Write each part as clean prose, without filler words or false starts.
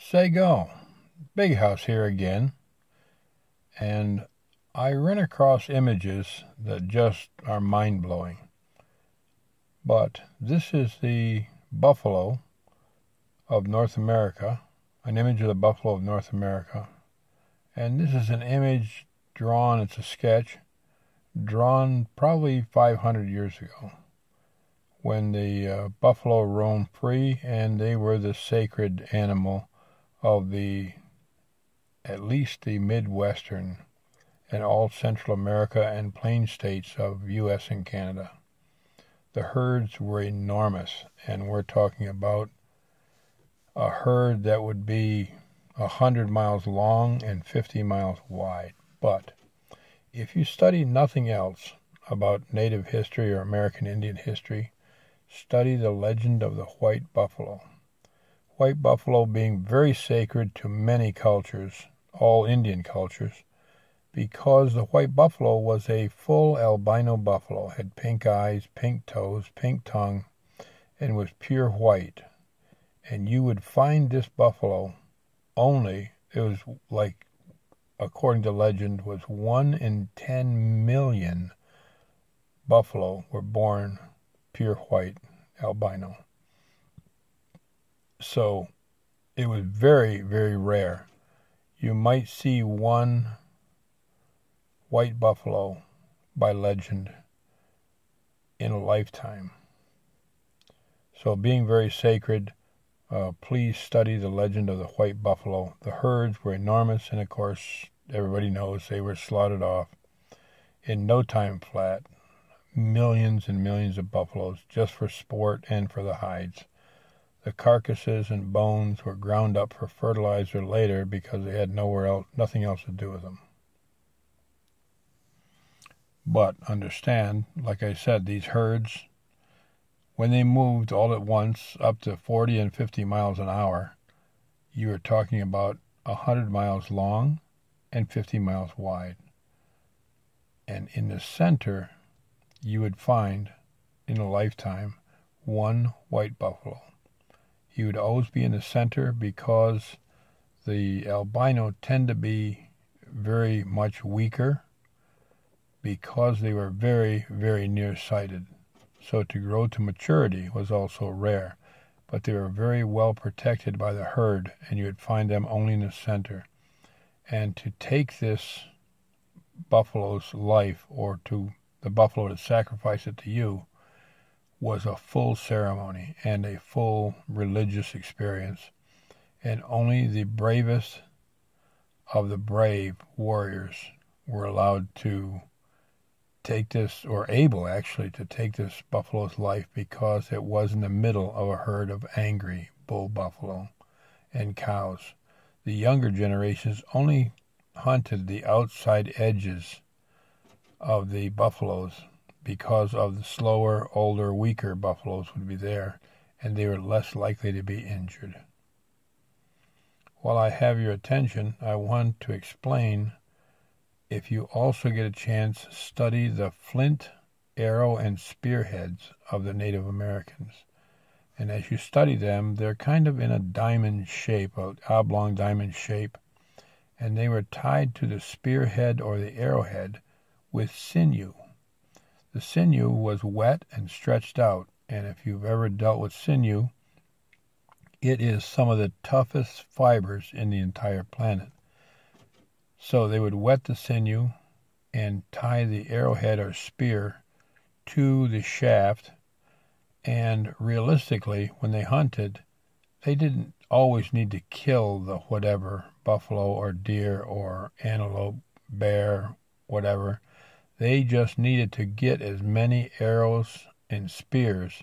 Say go. Big House here again, and I ran across images that just are mind-blowing. But this is the buffalo of North America, an image of the buffalo of North America. And this is an image drawn, it's a sketch, drawn probably 500 years ago, when the buffalo roamed free and they were the sacred animal of at least the Midwestern and all Central America and plain states of U.S. and Canada. The herds were enormous, and we're talking about a herd that would be 100 miles long and 50 miles wide. But if you study nothing else about Native history or American Indian history, study the legend of the white buffalo. White buffalo being very sacred to many cultures, all Indian cultures, because the white buffalo was a full albino buffalo, had pink eyes, pink toes, pink tongue, and was pure white. And you would find this buffalo it was like, according to legend, was 1 in 10 million buffalo were born pure white, albino. So it was very, very rare. You might see one white buffalo by legend in a lifetime. So being very sacred, please study the legend of the white buffalo. The herds were enormous, and of course, everybody knows they were slaughtered off in no time flat. Millions and millions of buffaloes just for sport and for the hides. The carcasses and bones were ground up for fertilizer later because they had nothing else to do with them. But understand, like I said, these herds, when they moved all at once up to 40 and 50 miles an hour, you are talking about 100 miles long and 50 miles wide. And in the center, you would find, in a lifetime, one white buffalo. He would always be in the center because the albino tend to be very much weaker because they were very, very nearsighted. So to grow to maturity was also rare, but they were very well protected by the herd, and you would find them only in the center. And to take this buffalo's life, or to the buffalo to sacrifice it to you, was a full ceremony and a full religious experience. And only the bravest of the brave warriors were allowed to take this, or able actually to take this buffalo's life, because it was in the middle of a herd of angry bull buffalo and cows. The younger generations only hunted the outside edges of the buffaloes because of the slower, older, weaker buffaloes would be there, and they were less likely to be injured. While I have your attention, I want to explain, if you also get a chance, study the flint, arrow, and spearheads of the Native Americans. And as you study them, they're kind of in a diamond shape, an oblong diamond shape, and they were tied to the spearhead or the arrowhead with sinew. The sinew was wet and stretched out, and if you've ever dealt with sinew, it is some of the toughest fibers in the entire planet. So they would wet the sinew and tie the arrowhead or spear to the shaft, and realistically, when they hunted, they didn't always need to kill the whatever, buffalo or deer or antelope, bear, whatever. They just needed to get as many arrows and spears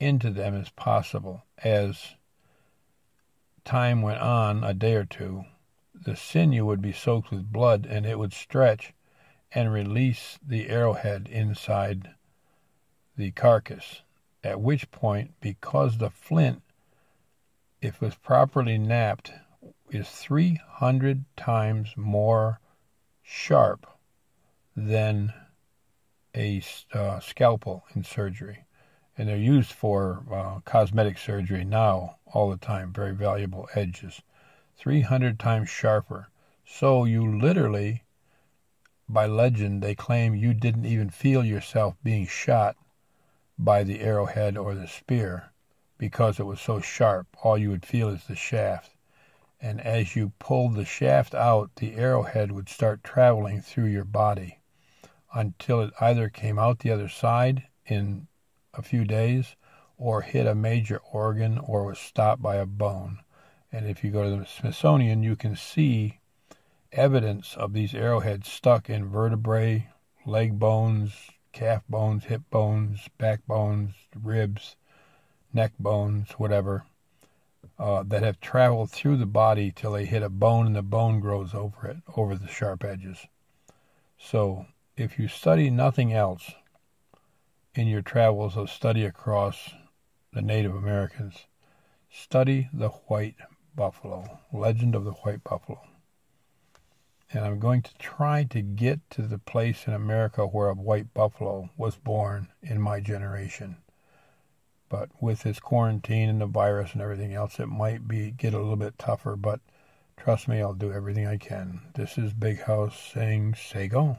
into them as possible. As time went on, a day or two, the sinew would be soaked with blood, and it would stretch and release the arrowhead inside the carcass. At which point, because the flint, if it was properly knapped, is 300 times more sharp than a scalpel in surgery. And they're used for cosmetic surgery now all the time, very valuable edges. 300 times sharper. So you literally, by legend, they claim you didn't even feel yourself being shot by the arrowhead or the spear because it was so sharp. All you would feel is the shaft. And as you pulled the shaft out, the arrowhead would start traveling through your body until it either came out the other side in a few days or hit a major organ or was stopped by a bone. And if you go to the Smithsonian, you can see evidence of these arrowheads stuck in vertebrae, leg bones, calf bones, hip bones, back bones, ribs, neck bones, whatever, that have traveled through the body till they hit a bone and the bone grows over it, over the sharp edges. So if you study nothing else in your travels of study across the Native Americans, study the white buffalo, legend of the white buffalo. And I'm going to try to get to the place in America where a white buffalo was born in my generation. But with this quarantine and the virus and everything else, it might get a little bit tougher. But trust me, I'll do everything I can. This is Big House saying, say go.